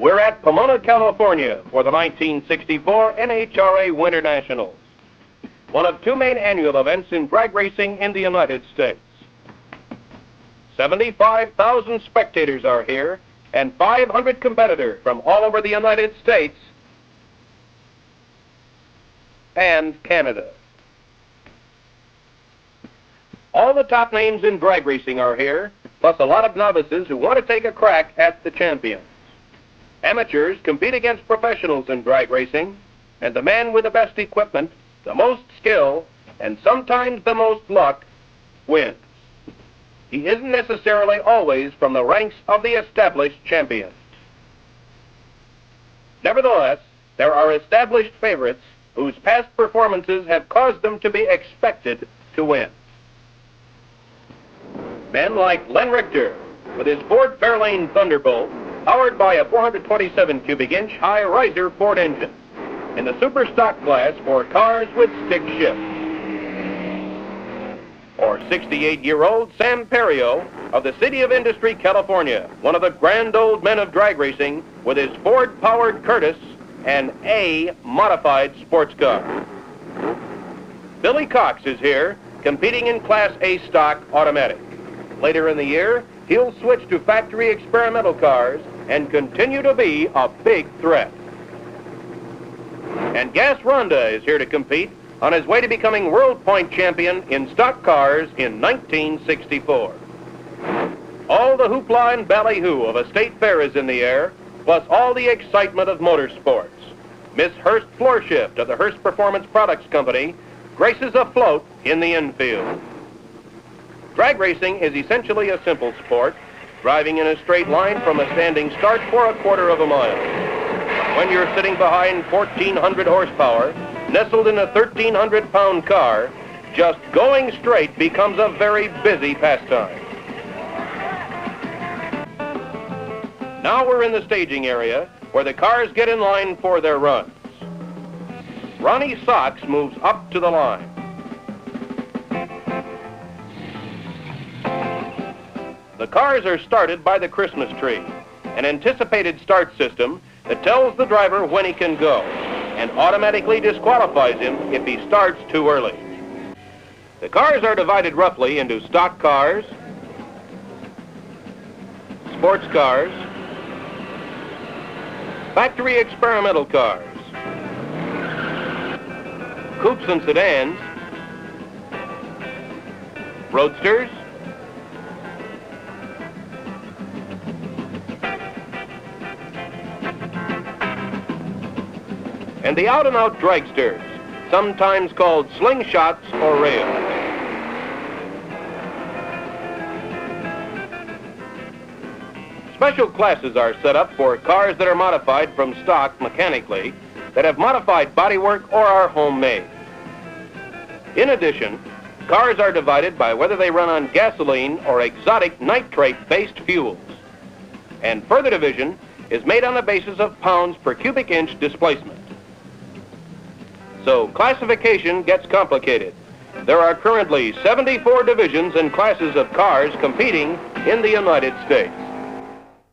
We're at Pomona, California for the 1964 NHRA WinterNationals, one of two main annual events in drag racing in the United States. 75,000 spectators are here and 500 competitors from all over the United States and Canada. All the top names in drag racing are here, plus a lot of novices who want to take a crack at the champions. Amateurs compete against professionals in drag racing, and the man with the best equipment, the most skill, and sometimes the most luck wins. He isn't necessarily always from the ranks of the established champions. Nevertheless, there are established favorites whose past performances have caused them to be expected to win. Men like Len Richtor, with his Ford Fairlane Thunderbolt, powered by a 427 cubic inch high riser Ford engine, in the super stock class for cars with stick shift. Or 68-year-old Sam Perio of the City of Industry, California, one of the grand old men of drag racing, with his Ford-powered Curtis and A modified sports car. Billy Cox is here, competing in Class A stock automatic. Later in the year, he'll switch to factory experimental cars and continue to be a big threat. And Gas Rhonda is here to compete on his way to becoming World Point champion in stock cars in 1964. All the hoopla and ballyhoo of a state fair is in the air, plus all the excitement of motorsports. Miss Hurst Floorshift of the Hurst Performance Products Company graces a float in the infield. Drag racing is essentially a simple sport, driving in a straight line from a standing start for a quarter of a mile. When you're sitting behind 1,400 horsepower, nestled in a 1,300-pound car, just going straight becomes a very busy pastime. Now we're in the staging area, where the cars get in line for their runs. Ronnie Sox moves up to the line. The cars are started by the Christmas tree, an anticipated start system that tells the driver when he can go and automatically disqualifies him if he starts too early. The cars are divided roughly into stock cars, sports cars, factory experimental cars, coupes and sedans, roadsters, and the out-and-out dragsters, sometimes called slingshots or rails. Special classes are set up for cars that are modified from stock mechanically, that have modified bodywork or are homemade. In addition, cars are divided by whether they run on gasoline or exotic nitrate-based fuels. And further division is made on the basis of pounds per cubic inch displacement. So classification gets complicated. There are currently 74 divisions and classes of cars competing in the United States.